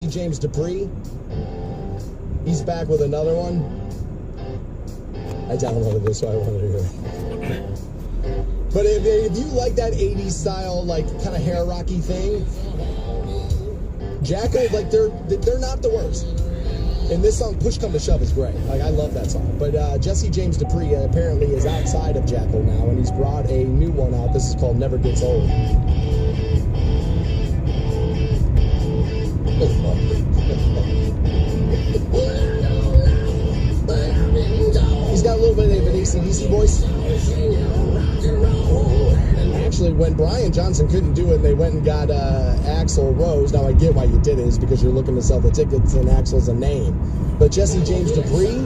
James Dupree. He's back with another one. I downloaded this, so I wanted to hear it. But if you like that 80s style, like, kind of hair rocky thing, Jackal, like, they're not the worst. And this song, Push Come to Shove, is great. Like, I love that song. But Jesse James Dupree apparently is outside of Jackal now, and he's brought a new one out. This is called Never Gets Old. He's got a little bit of an AC/DC voice. Actually, when Brian Johnson couldn't do it, they went and got Axl Rose. Now, I get why you did it, is because you're looking to sell the tickets and Axl's a name. But Jesse James Dupree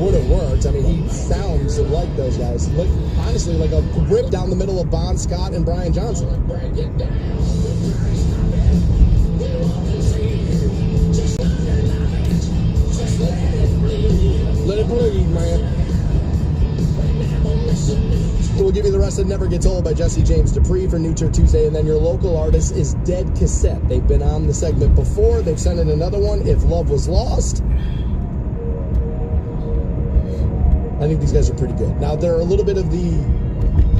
would have worked. I mean, he sounds like those guys. Look, honestly, like a rip down the middle of Bon Scott and Brian Johnson. Let it bleed, man. We'll give you the rest of Never Gets Old by Jesse James Dupree for New Tour Tuesday, and then your local artist is Dead Cassette. They've been on the segment before. They've sent in another one, If Love Was Lost. I think these guys are pretty good. Now, they're a little bit of the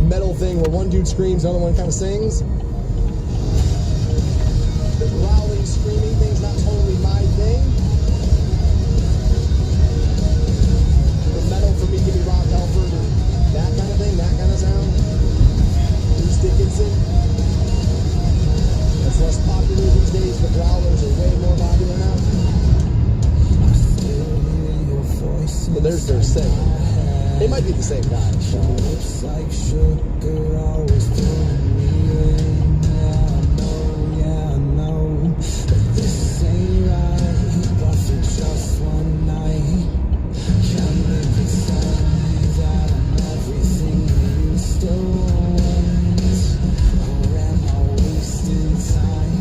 metal thing where one dude screams, the other one kind of sings. The growling, screaming thing's not totally my thing. The metal for me, give me Rob Halford, that kind of thing, that kind of sound. Bruce Dickinson. That's less popular these days. The growlers are way more popular now. But there's their singer. They might be the same guy. Looks like sugar always throwing me in. Yeah, I know. But this ain't right. But for just one night, can we pretend that I'm everything you still want? Or am I wasting time?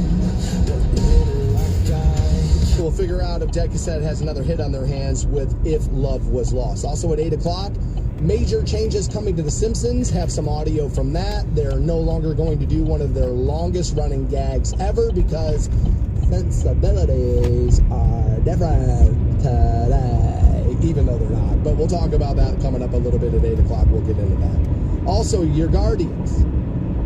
What little I got. We'll figure out if Dead Cassette has another hit on their hands with If Love Was Lost. Also at 8 o'clock, major changes coming to The Simpsons. Have some audio from that. They're no longer going to do one of their longest running gags ever because sensibilities are different today, even though they're not. But we'll talk about that coming up a little bit at 8 o'clock. We'll get into that. Also, your Guardians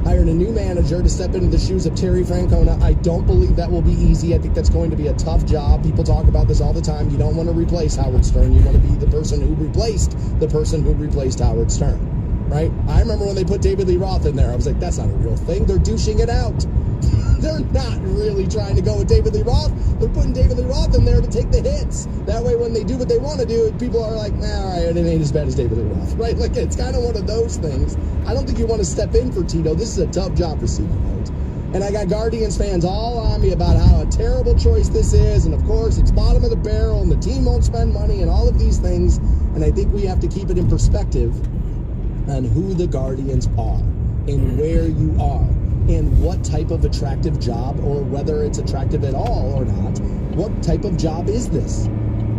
hired a new manager to step into the shoes of Terry Francona. I don't believe that will be easy. I think that's going to be a tough job. People talk about this all the time. You don't want to replace Howard Stern. You want to be the person who replaced the person who replaced Howard Stern, right? I remember when they put David Lee Roth in there. I was like, that's not a real thing. They're douching it out. They're not really trying to go with David Lee Roth. They're putting David Lee Roth in there to take the hits. That way, when they do what they want to do, people are like, nah, all right, it ain't as bad as David Lee Roth, right? Like, it's kind of one of those things. I don't think you want to step in for Tito. This is a tough job for Steve Rhodes. And I got Guardians fans all on me about how a terrible choice this is. And, of course, it's bottom of the barrel, and the team won't spend money, and all of these things. And I think we have to keep it in perspective on who the Guardians are and where you are. And what type of attractive job, or whether it's attractive at all or not, what type of job is this?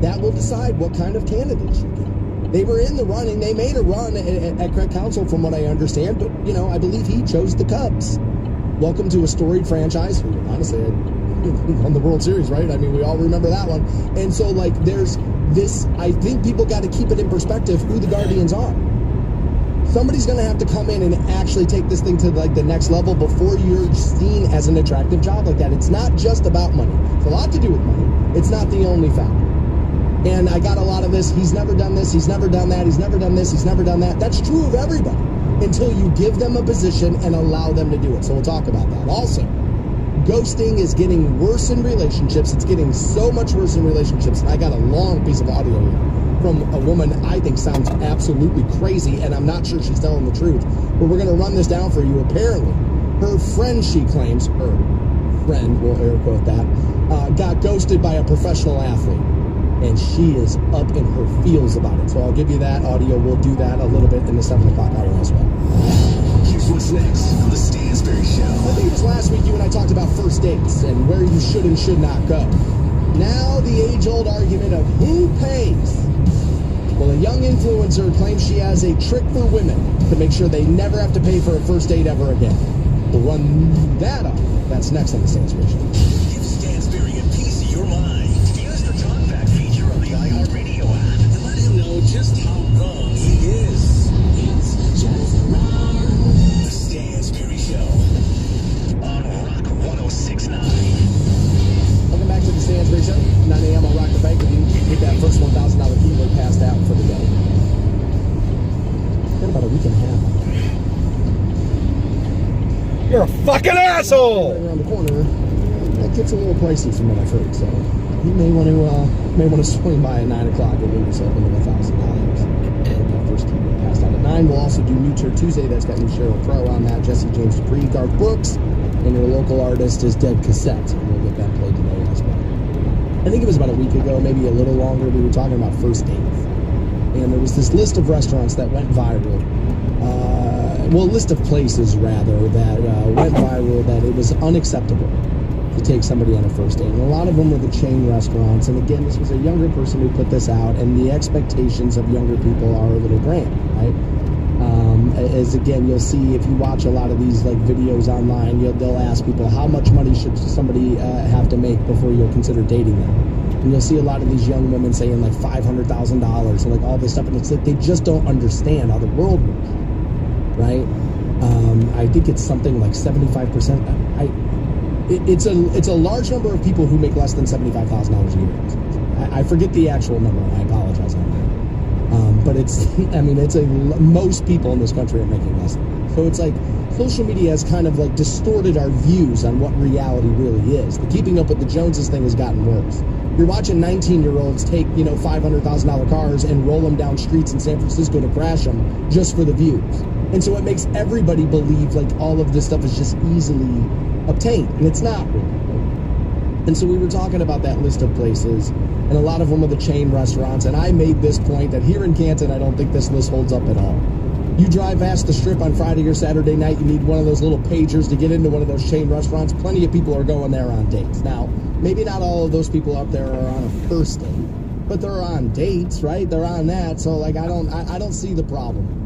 That will decide what kind of candidates you get. They were in the running. They made a run at Craig Counsell, from what I understand, but, you know, I believe he chose the Cubs. Welcome to a storied franchise who, honestly, won the World Series, right? I mean, we all remember that one. And so, like, there's this, I think people got to keep it in perspective who the Guardians are. Somebody's going to have to come in and actually take this thing to, like, the next level before you're seen as an attractive job like that. It's not just about money. It's a lot to do with money. It's not the only factor. And I got a lot of this. He's never done this. He's never done that. He's never done this. He's never done that. That's true of everybody until you give them a position and allow them to do it. So we'll talk about that. Also, ghosting is getting worse in relationships. It's getting so much worse in relationships. I got a long piece of audio here from a woman I think sounds absolutely crazy, and I'm not sure she's telling the truth. But we're going to run this down for you. Apparently, her friend, she claims, her friend, we'll air quote that, got ghosted by a professional athlete. And she is up in her feels about it. So I'll give you that audio. We'll do that a little bit in the 7 o'clock hour as well. Here's what's next on the Stansberry Show. I think it was last week you and I talked about first dates and where you should and should not go. Now the age-old argument of who pays. Well, a young influencer claims she has a trick for women to make sure they never have to pay for a first date ever again. We'll run that up. That's next on the Stansberry Show. Give Stansberry a piece of your mind. fucking asshole! Right around the corner. That gets a little pricey from what I've heard, so you may want to swing by at 9 o'clock and leave yourself into $1,000. First keep it passed out at 9. We'll also do New Tour Tuesday. That's got new Cheryl Crow on that, Jesse James Dupree, Garth Brooks, and your local artist is Dead Cassette. And we'll get that played today as well. I think it was about a week ago, maybe a little longer, we were talking about first dates. And there was this list of restaurants that went viral. Well, a list of places, rather, that went viral that it was unacceptable to take somebody on a first date. And a lot of them were the chain restaurants. And again, this was a younger person who put this out, and the expectations of younger people are a little grand, right? As again, you'll see if you watch a lot of these like videos online, they'll ask people how much money should somebody have to make before you'll consider dating them. And you'll see a lot of these young women saying like $500,000 and like all this stuff, and it's like they just don't understand how the world works, right? I think it's something like 75%. It's a large number of people who make less than $75,000 a year. I forget the actual number, and I apologize on that. But it's most people in this country are making less than that. So it's like social media has kind of like distorted our views on what reality really is. The keeping up with the Joneses thing has gotten worse. You're watching 19-year-olds take, $500,000 cars and roll them down streets in San Francisco to crash them just for the views. And so it makes everybody believe like all of this stuff is just easily obtained, and it's not really. And so we were talking about that list of places, and a lot of them are the chain restaurants, and I made this point that here in Canton, I don't think this list holds up at all. You drive past the Strip on Friday or Saturday night, you need one of those little pagers to get into one of those chain restaurants. Plenty of people are going there on dates. Now, maybe not all of those people out there are on a first date, but they're on dates, right? They're on that, so like I don't see the problem.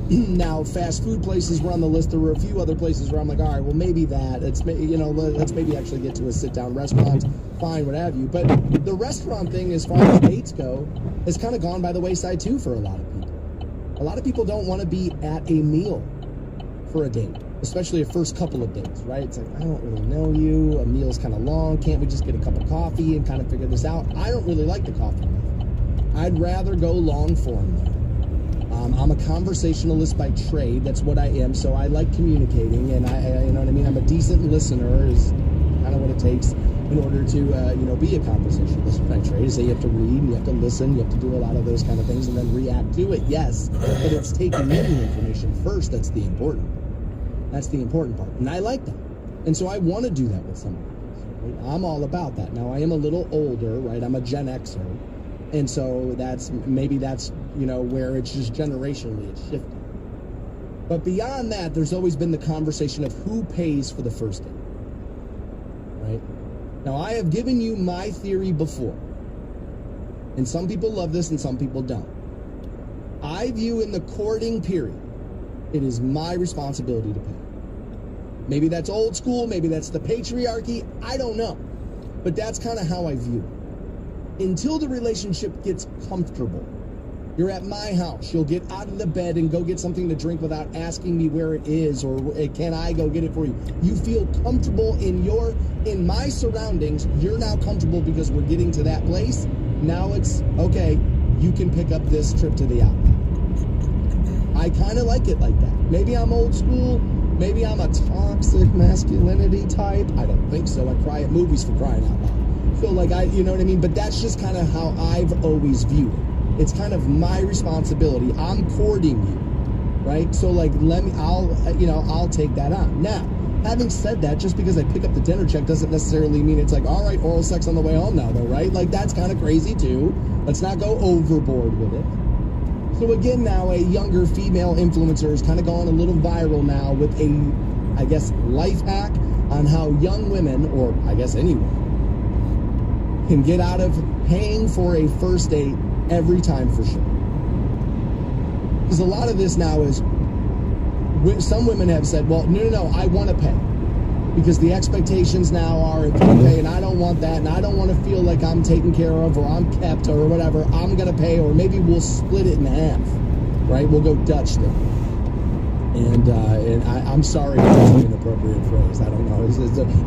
Now, fast food places were on the list. There were a few other places where I'm like, all right, well, maybe that. Let's maybe actually get to a sit-down restaurant. Fine, what have you. But the restaurant thing, as far as dates go, has kind of gone by the wayside, too, for a lot of people. A lot of people don't want to be at a meal for a date, especially a first couple of dates, right? It's like, I don't really know you. A meal's kind of long. Can't we just get a cup of coffee and kind of figure this out? I don't really like the coffee method. I'd rather go long form, though. I'm a conversationalist by trade. That's what I am. So I like communicating, and I you know what I mean? I'm a decent listener is kind of what it takes in order to, be a conversationalist by trade. So you have to read, and you have to listen, you have to do a lot of those kind of things, and then react to it. Yes, but it's taking in the information first. That's the important part. And I like that. And so I want to do that with somebody else. Right? I'm all about that. Now, I am a little older, right? I'm a Gen Xer. And so that's where it's just generationally it's shifting. But beyond that, there's always been the conversation of who pays for the first date, right? Now, I have given you my theory before, and some people love this and some people don't. I view in the courting period, it is my responsibility to pay. Maybe that's old school, maybe that's the patriarchy, I don't know. But that's kind of how I view it. Until the relationship gets comfortable. You're at my house. You'll get out of the bed and go get something to drink without asking me where it is or can I go get it for you. You feel comfortable in my surroundings. You're now comfortable because we're getting to that place. Now it's, okay, you can pick up this trip to the outlet. I kind of like it like that. Maybe I'm old school. Maybe I'm a toxic masculinity type. I don't think so. I cry at movies for crying out loud. Feel like you know what I mean? But that's just kind of how I've always viewed it. It's kind of my responsibility. I'm courting you, right? So like, I'll take that on. Now, having said that, just because I pick up the dinner check doesn't necessarily mean it's like, all right, oral sex on the way home now though, right? Like that's kind of crazy too. Let's not go overboard with it. So again, now a younger female influencer is kind of going a little viral now with a, I guess, life hack on how young women, or I guess anyone, can get out of paying for a first date every time for sure. Because a lot of this now is, some women have said, well, no, I want to pay. Because the expectations now are, if you pay, and I don't want that, and I don't want to feel like I'm taken care of, or I'm kept, or whatever, I'm going to pay, or maybe we'll split it in half, right? We'll go Dutch there. And I'm sorry if that's an inappropriate phrase. I don't know.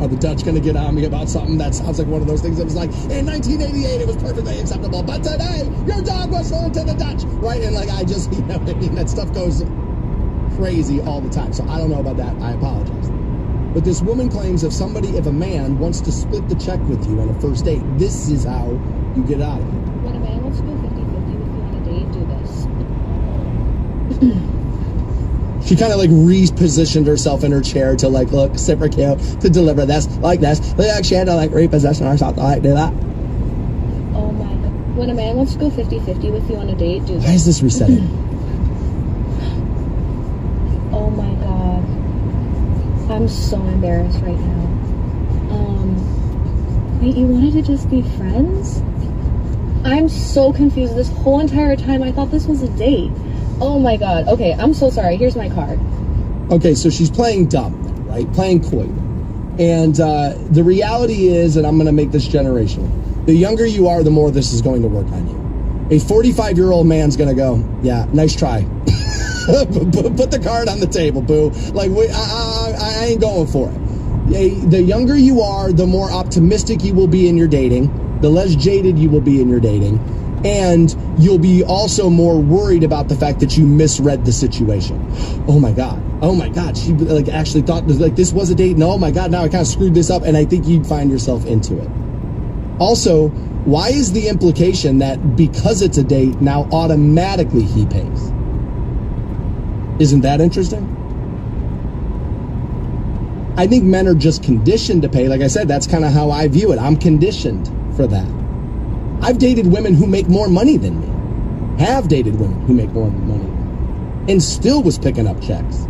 Are the Dutch going to get on me about something? That sounds like one of those things that was like, in 1988, it was perfectly acceptable, but today, your dog was sold to the Dutch, right? And like, I just, that stuff goes crazy all the time. So I don't know about that. I apologize. But this woman claims if a man wants to split the check with you on a first date, this is how you get out of it. When a man wants to go 50-50 with you on a date, do this. She kind of like repositioned herself in her chair to like look super cute, to deliver this, like this. Like she had to like reposition herself to like do that. Oh my God. When a man wants to go 50-50 with you on a date, do this. Why is this resetting? Oh my God. I'm so embarrassed right now. Wait, you wanted to just be friends? I'm so confused. This whole entire time I thought this was a date. Oh my God. Okay, I'm so sorry. Here's my card. Okay, so she's playing dumb, right? Playing coy. And the reality is, and I'm going to make this generational, the younger you are, the more this is going to work on you. A 45-year-old man's going to go, yeah, nice try. Put the card on the table, boo. Like, I ain't going for it. The younger you are, the more optimistic you will be in your dating, the less jaded you will be in your dating, and you'll be also more worried about the fact that you misread the situation. Oh my God, she like actually thought like this was a date, and oh my God, now I kind of screwed this up, and I think you'd find yourself into it. Also, why is the implication that because it's a date, now automatically he pays? Isn't that interesting? I think men are just conditioned to pay. Like I said, that's kind of how I view it. I'm conditioned for that. I've dated women who make more money than me. Have dated women who make more money than me. And still was picking up checks.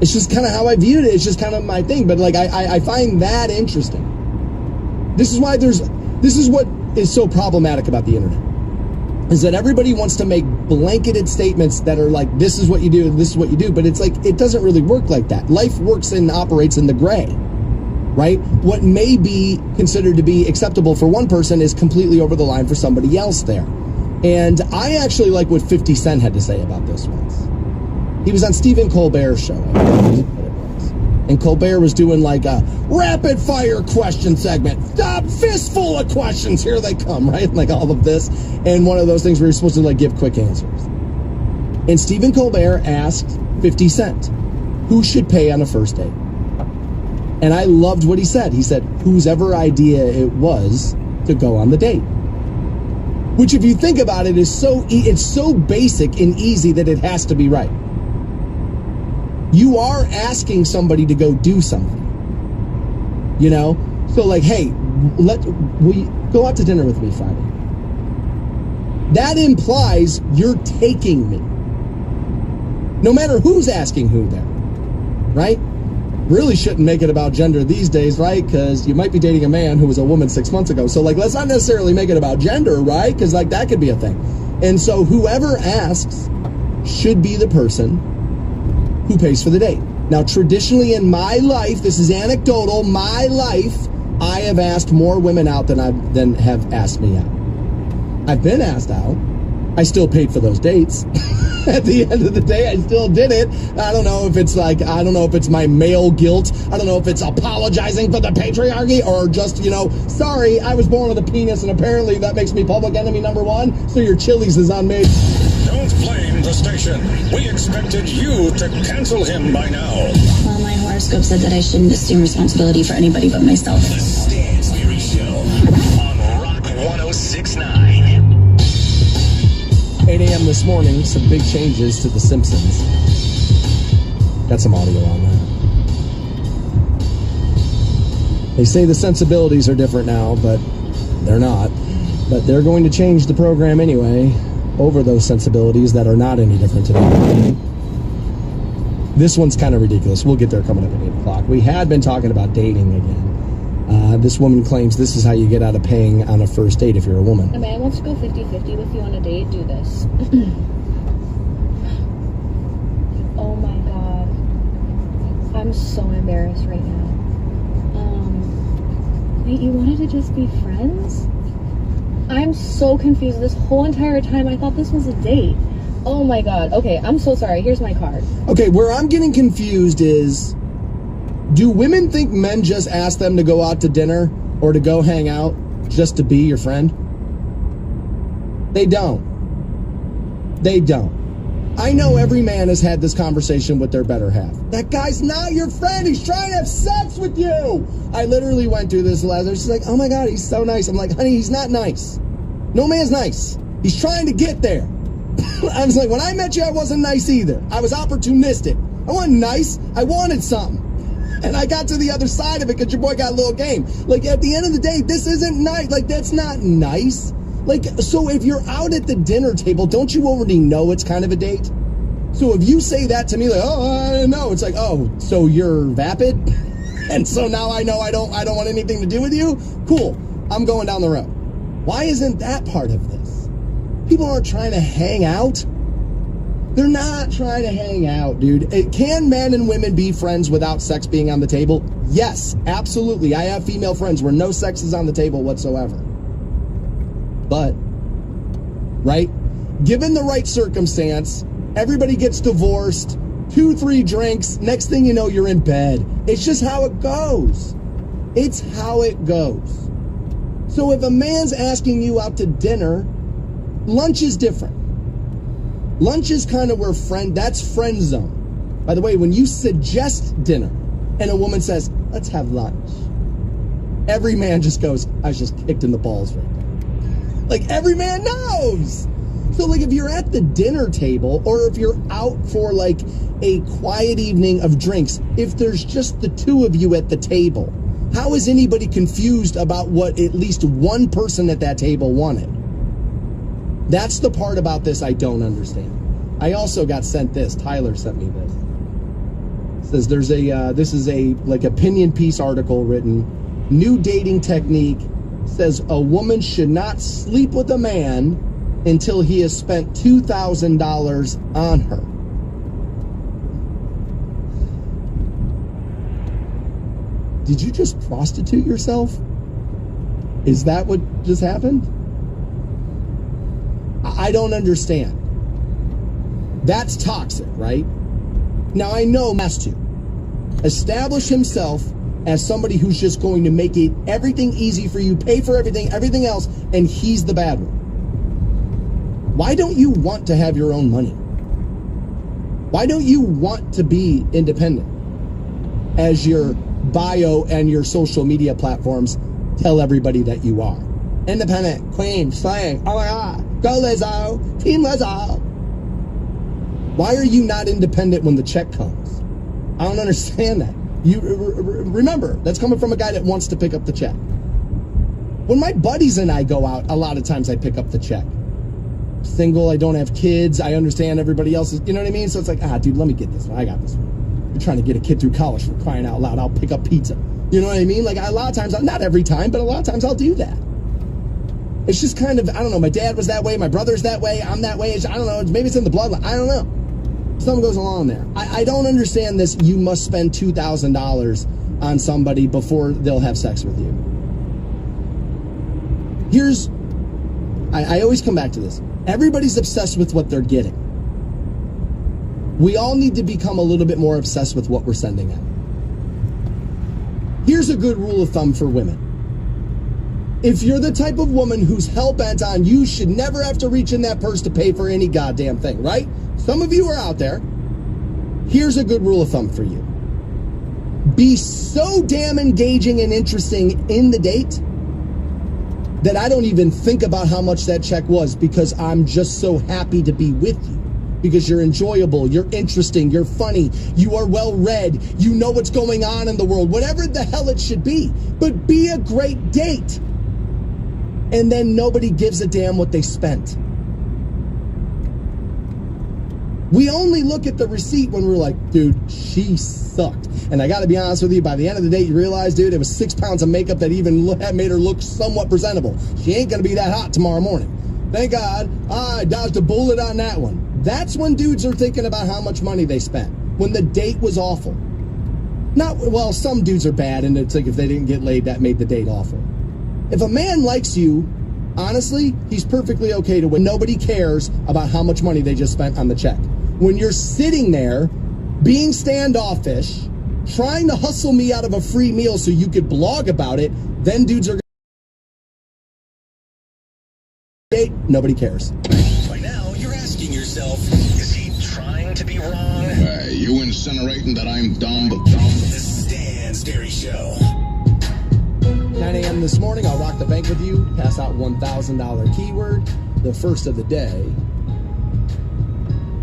It's just kind of how I viewed it. It's just kind of my thing. But like, I find that interesting. This is what is so problematic about the internet. Is that everybody wants to make blanketed statements that are like, this is what you do, this is what you do. But it's like, it doesn't really work like that. Life works and operates in the gray, right? What may be considered to be acceptable for one person is completely over the line for somebody else there. And I actually like what 50 Cent had to say about this once. He was on Stephen Colbert's show. And Colbert was doing like a rapid fire question segment. Stop, fistful of questions. Here they come, right? Like all of this. And one of those things where you're supposed to like give quick answers. And Stephen Colbert asked 50 Cent, who should pay on a first date? And I loved what he said. He said, whose ever idea it was to go on the date. Which if you think about it, it's so basic and easy that it has to be right. You are asking somebody to go do something, you know? So like, hey, will you go out to dinner with me Friday? That implies you're taking me. No matter who's asking who there, right? Really shouldn't make it about gender these days, right? Because you might be dating a man who was a woman 6 months ago. So like, let's not necessarily make it about gender, right? Because like that could be a thing. And so whoever asks should be the person who pays for the date. Now, traditionally in my life, this is anecdotal, my life, I have asked more women out than have asked me out. I've been asked out. I still paid for those dates. At the end of the day, I still did it. I don't know if it's my male guilt. I don't know if it's apologizing for the patriarchy or just, sorry, I was born with a penis and apparently that makes me public enemy number one, so your Chili's is on me. Don't blame the station. We expected you to cancel him by now. Well, my horoscope said that I shouldn't assume responsibility for anybody but myself. The Stansberry Show on Rock 106.9. 8 a.m. this morning, some big changes to The Simpsons. Got some audio on that. They say the sensibilities are different now, but they're not. But they're going to change the program anyway over those sensibilities that are not any different today. This one's kind of ridiculous. We'll get there coming up at 8 o'clock. We had been talking about dating again. This woman claims this is how you get out of paying on a first date if you're a woman. A man wants to go 50-50 with you on a date, do this. Oh my God. I'm so embarrassed right now. Wait, you wanted to just be friends? I'm so confused. This whole entire time I thought this was a date. Oh my God. Okay, I'm so sorry. Here's my card. Okay, where I'm getting confused is, do women think men just ask them to go out to dinner or to go hang out just to be your friend? They don't. They don't. I know every man has had this conversation with their better half. That guy's not your friend. He's trying to have sex with you. I literally went through this last night. She's like, oh my God, he's so nice. I'm like, honey, he's not nice. No man's nice. He's trying to get there. I was like, when I met you, I wasn't nice either. I was opportunistic. I wasn't nice. I wanted something. And I got to the other side of it because your boy got a little game. Like, at the end of the day, this isn't nice. Like, that's not nice. Like, so if you're out at the dinner table, don't you already know it's kind of a date? So if you say that to me, like, oh, I didn't know, it's like, oh, so you're vapid? And so now I know I don't want anything to do with you? Cool. I'm going down the road. Why isn't that part of this? People aren't trying to hang out. They're not trying to hang out, dude. Can men and women be friends without sex being on the table? Yes, absolutely. I have female friends where no sex is on the table whatsoever. But, right? Given the right circumstance, everybody gets divorced, 2-3 drinks, next thing you know, you're in bed. It's just how it goes. It's how it goes. So if a man's asking you out to dinner, lunch is different. Lunch is kind of where that's friend zone. By the way, when you suggest dinner and a woman says, let's have lunch, every man just goes, I was just kicked in the balls right there. Like, every man knows. So, like, if you're at the dinner table or if you're out for, like, a quiet evening of drinks, if there's just the two of you at the table, how is anybody confused about what at least one person at that table wanted? That's the part about this I don't understand. I also got sent this. Tyler sent me this. It says there's this is a, like, opinion piece article written. New dating technique says a woman should not sleep with a man until he has spent $2,000 on her. Did you just prostitute yourself? Is that what just happened? I don't understand. That's toxic, right? Now, I know has to establish himself as somebody who's just going to make it everything easy for you, pay for everything else, and he's the bad one. Why don't you want to have your own money? Why don't you want to be independent? As your bio and your social media platforms tell everybody that you are. Independent, queen, slaying, oh my God, go Lizzo, team Lizzo. Why are you not independent when the check comes? I don't understand that. You remember, that's coming from a guy that wants to pick up the check. When my buddies and I go out, a lot of times I pick up the check. Single, I don't have kids, I understand everybody else's, you know what I mean? So it's like, dude, let me get this one. I got this one. You're trying to get a kid through college, for crying out loud. I'll pick up pizza. You know what I mean? Like, a lot of times, not every time, but a lot of times I'll do that. It's just kind of, I don't know, my dad was that way, my brother's that way, I'm that way. I don't know, maybe it's in the bloodline. I don't know. Something goes along there. I don't understand this, you must spend $2,000 on somebody before they'll have sex with you. Here's, I always come back to this. Everybody's obsessed with what they're getting. We all need to become a little bit more obsessed with what we're sending out. Here's a good rule of thumb for women. If you're the type of woman who's hell-bent on you should never have to reach in that purse to pay for any goddamn thing, right? Some of you are out there. Here's a good rule of thumb for you. Be so damn engaging and interesting in the date that I don't even think about how much that check was, because I'm just so happy to be with you. Because you're enjoyable, you're interesting, you're funny, you are well-read, you know what's going on in the world, whatever the hell it should be. But be a great date. And then nobody gives a damn what they spent. We only look at the receipt when we're like, dude, she sucked. And I gotta be honest with you, by the end of the day, you realize, dude, it was 6 pounds of makeup that even made her look somewhat presentable. She ain't gonna be that hot tomorrow morning. Thank God, I dodged a bullet on that one. That's when dudes are thinking about how much money they spent. When the date was awful. Not, well, some dudes are bad, and it's like if they didn't get laid, that made the date awful. If a man likes you, honestly, he's perfectly okay to win. Nobody cares about how much money they just spent on the check. When you're sitting there, being standoffish, trying to hustle me out of a free meal so you could blog about it, then dudes are nobody cares. By now, you're asking yourself, is he You incinerating that I'm dumb, but The Stansberry Show. 9 a.m. this morning, I'll rock the bank with you. Pass out $1,000 keyword, the first of the day.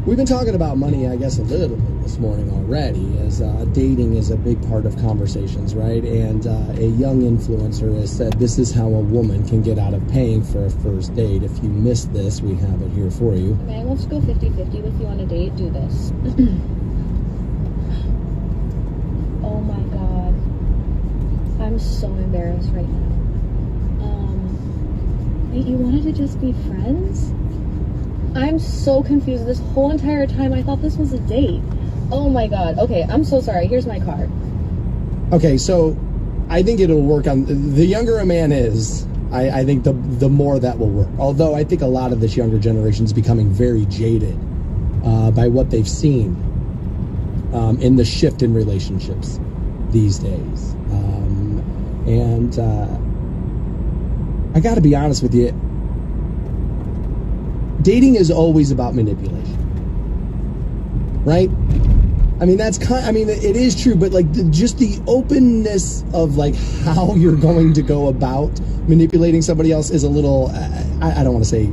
We've been talking about money, I guess, a little bit this morning already, as dating is a big part of conversations, right? And a young influencer has said this is how a woman can get out of paying for a first date. If you missed this, we have it here for you. Okay, let's go 50-50 with you on a date. Do this. Oh my god. I'm so embarrassed right now. Wait, you wanted to just be friends? I'm so confused. This whole entire time I thought this was a date. Oh my god. Okay, I'm so sorry. Here's my card. Okay, so I think it'll work on the younger a man is. I think the more that will work. Although I think a lot of this younger generation is becoming very jaded by what they've seen in the shift in relationships these days. And I got to be honest with you. Dating is always about manipulation, right? I mean, it is true, but like just the openness of like how you're going to go about manipulating somebody else is a little, I don't want to say,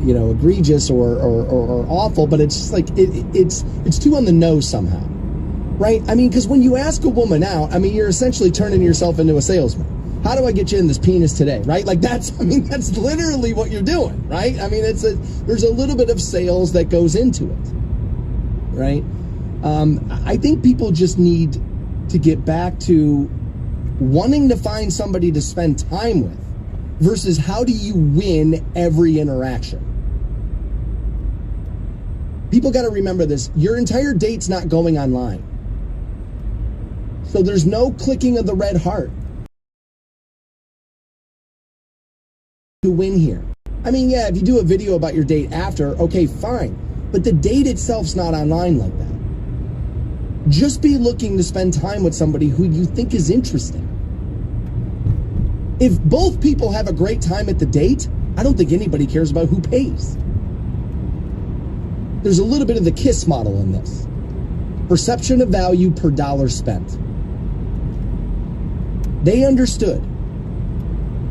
egregious or awful, but it's just like, it's too on the nose somehow, right? I mean, because when you ask a woman out, I mean, you're essentially turning yourself into a salesman. How do I get you in this penis today, right? Like that's literally what you're doing, right? I mean, there's a little bit of sales that goes into it, right? I think people just need to get back to wanting to find somebody to spend time with versus how do you win every interaction. People got to remember this. Your entire date's not going online. So there's no clicking of the red heart to win here. I mean, yeah, if you do a video about your date after, okay, fine. But the date itself's not online like that. Just be looking to spend time with somebody who you think is interesting. If both people have a great time at the date, I don't think anybody cares about who pays. There's a little bit of the KISS model in this. Perception of value per dollar spent. They understood.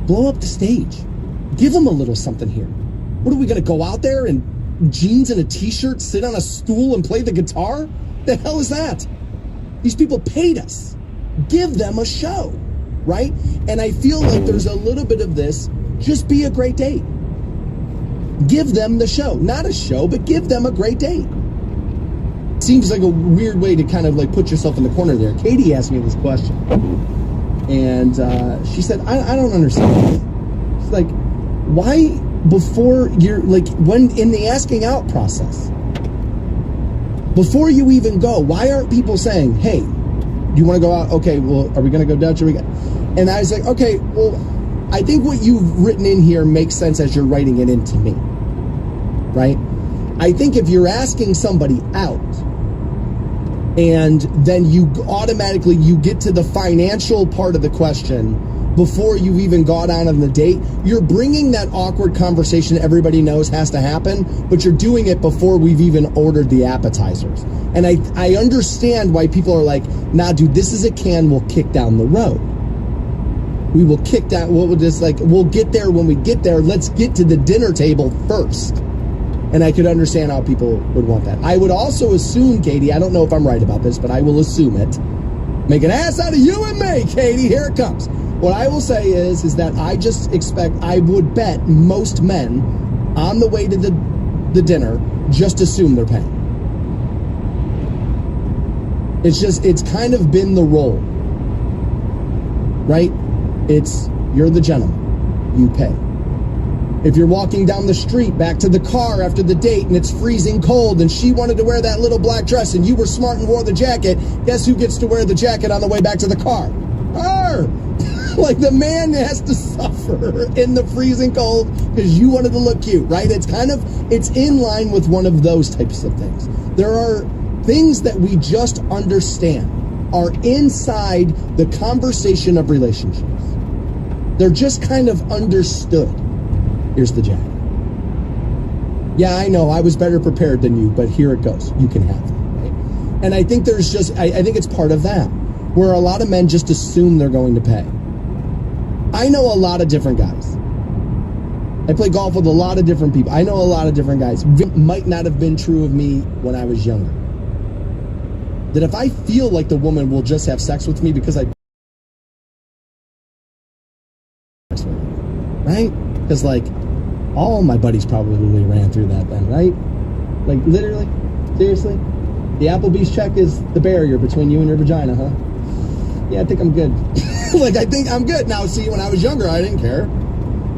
Blow up the stage. Give them a little something here. What are we going to go out there in jeans and a t-shirt, sit on a stool and play the guitar? The hell is that? These people paid us. Give them a show, right? And I feel like there's a little bit of this. Just be a great date. Give them the show. Not a show, but give them a great date. Seems like a weird way to kind of like put yourself in the corner there. Katie asked me this question. And she said, I don't understand. She's like, why before you're like, when in the asking out process, before you even go, why aren't people saying, hey, do you want to go out? Okay, well, are we going to go Dutch? And I was like, okay, well, I think what you've written in here makes sense as you're writing it into me, right? I think if you're asking somebody out and then you automatically, you get to the financial part of the question before you even got out on the date, you're bringing that awkward conversation everybody knows has to happen, but you're doing it before we've even ordered the appetizers. And I understand why people are like, nah, dude, this is a can we'll kick down the road. We will kick down, we'll get there when we get there. Let's get to the dinner table first. And I could understand how people would want that. I would also assume, Katie, I don't know if I'm right about this, but I will assume it. Make an ass out of you and me, Katie, here it comes. What I will say is that I just expect, I would bet most men on the way to the dinner just assume they're paying. It's kind of been the role, right? You're the gentleman, you pay. If you're walking down the street back to the car after the date and it's freezing cold and she wanted to wear that little black dress and you were smart and wore the jacket, guess who gets to wear the jacket on the way back to the car? Her! Like the man has to suffer in the freezing cold because you wanted to look cute, right? It's in line with one of those types of things. There are things that we just understand are inside the conversation of relationships. They're just kind of understood. Here's the jacket. Yeah, I know I was better prepared than you, but here it goes. You can have it, right? And I think there's just, I think it's part of that, where a lot of men just assume they're going to pay. I know a lot of different guys. I play golf with a lot of different people. I know a lot of different guys. It might not have been true of me when I was younger. That if I feel like the woman will just have sex with me because I... Right? Because, like, all my buddies probably ran through that then, right? Like, literally? Seriously? The Applebee's check is the barrier between you and your vagina, huh? Yeah, I think I'm good. Like, I think I'm good. Now, see, when I was younger, I didn't care.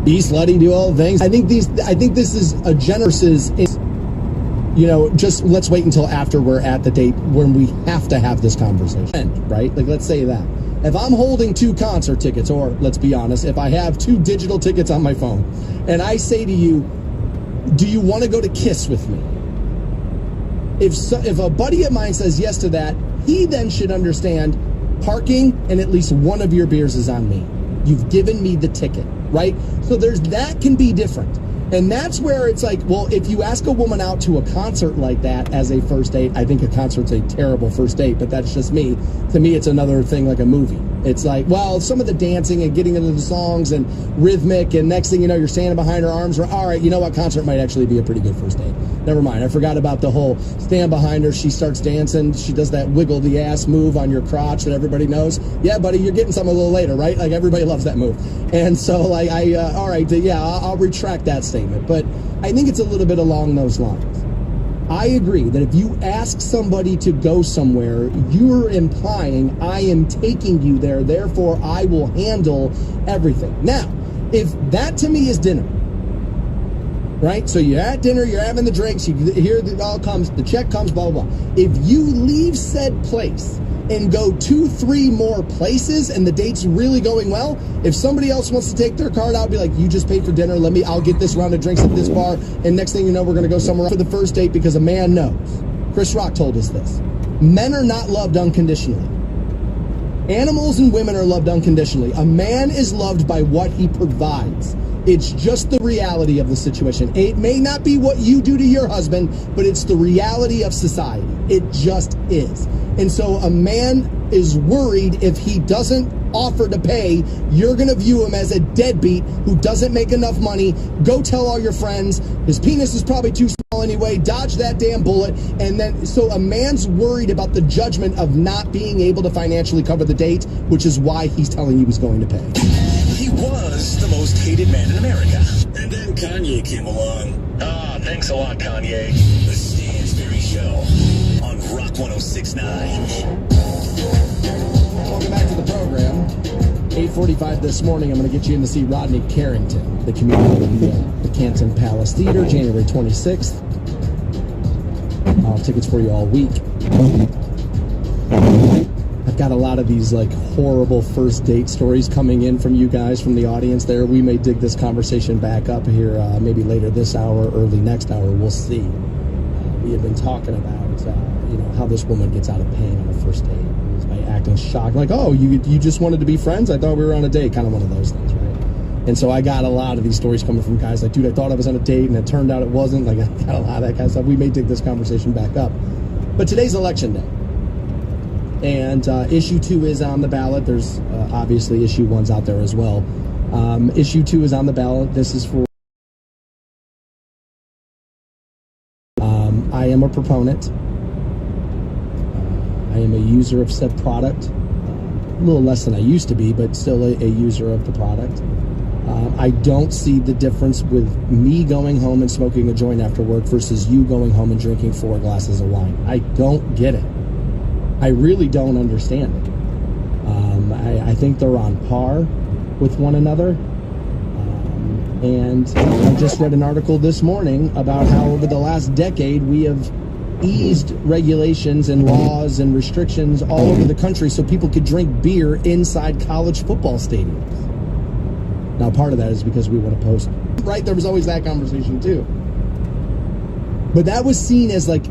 Be slutty, do all the things. I think this is a generous, you know, just let's wait until after we're at the date when we have to have this conversation, right? Like, let's say that. If I'm holding 2 concert tickets, or let's be honest, if I have 2 digital tickets on my phone, and I say to you, do you want to go to Kiss with me? If a buddy of mine says yes to that, he then should understand parking and at least one of your beers is on me. You've given me the ticket, right? So that can be different. And that's where it's like, well, if you ask a woman out to a concert like that as a first date, I think a concert's a terrible first date, but that's just me. To me, it's another thing like a movie. It's like, well, some of the dancing and getting into the songs and rhythmic, and next thing you know, you're standing behind her arms. All right, you know what? Concert might actually be a pretty good first date. Never mind. I forgot about the whole stand behind her. She starts dancing. She does that wiggle the ass move on your crotch that everybody knows. Yeah, buddy, you're getting some a little later, right? Like, everybody loves that move. And so, like, all right, yeah, I'll retract that statement. But I think it's a little bit along those lines. I agree that if you ask somebody to go somewhere, you're implying I am taking you there, therefore I will handle everything. Now, if that to me is dinner, right? So you're at dinner, you're having the drinks, you hear it all comes, the check comes, blah, blah, blah. If you leave said place and go 2-3 more places and the date's really going well, if somebody else wants to take their card out, be like, you just paid for dinner, I'll get this round of drinks at this bar, and next thing you know, we're gonna go somewhere for the first date, because a man knows. Chris Rock told us this. Men are not loved unconditionally. Animals and women are loved unconditionally. A man is loved by what he provides. It's just the reality of the situation. It may not be what you do to your husband, but it's the reality of society. It just is. And so a man is worried if he doesn't offer to pay, you're going to view him as a deadbeat who doesn't make enough money. Go tell all your friends. His penis is probably too small anyway. Dodge that damn bullet. And then, so a man's worried about the judgment of not being able to financially cover the date, which is why he's telling you he's going to pay. He was the most hated man in America. And then Kanye came along. Ah, thanks a lot, Kanye. The Stansberry Show on Rock 106.9. Welcome back to the program. 8:45 this morning, I'm going to get you in to see Rodney Carrington, the comedian at the Canton Palace Theater, January 26th. I'll have tickets for you all week. I've got a lot of these like horrible first date stories coming in from you guys, from the audience there. We may dig this conversation back up here maybe later this hour, early next hour. We'll see. We have been talking about how this woman gets out of paying on a first date. By acting shocked, like, oh, you just wanted to be friends? I thought we were on a date. Kind of one of those things, right? And so I got a lot of these stories coming from guys like, dude, I thought I was on a date and it turned out it wasn't. Like, I got a lot of that kind of stuff. We may dig this conversation back up. But today's election day. And issue 2 is on the ballot. There's obviously issue 1's out there as well. Issue 2 is on the ballot. This is for... I am a proponent. I am a user of said product, a little less than I used to be, but still a user of the product. I don't see the difference with me going home and smoking a joint after work versus you going home and drinking 4 glasses of wine. I don't get it. I really don't understand it. I think they're on par with one another. And I just read an article this morning about how over the last decade we have eased regulations and laws and restrictions all over the country so people could drink beer inside college football stadiums. Now, part of that is because we want to post, right? There was always that conversation too. But that was seen as like